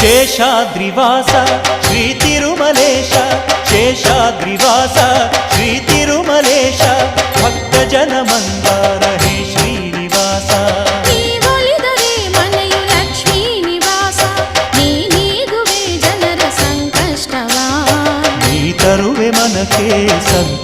శేషాద్రివాస శ్రీ తిరుమలేశ శేషాద్రివాస శ్రీ తిరుమలేశ భక్తజన మందార హే శ్రీనివాಸ ನೀವೊಲಿದರೆ ಮನೆಯು ಲಕ್ಷ್ಮೀ ನಿವಾಸ ನೀಗುವೆ ಜನರ ಸಂಕಷ್ಟವ ನೀ ತರುವೆ ಮನಕ್ಕೆ ಸಂತ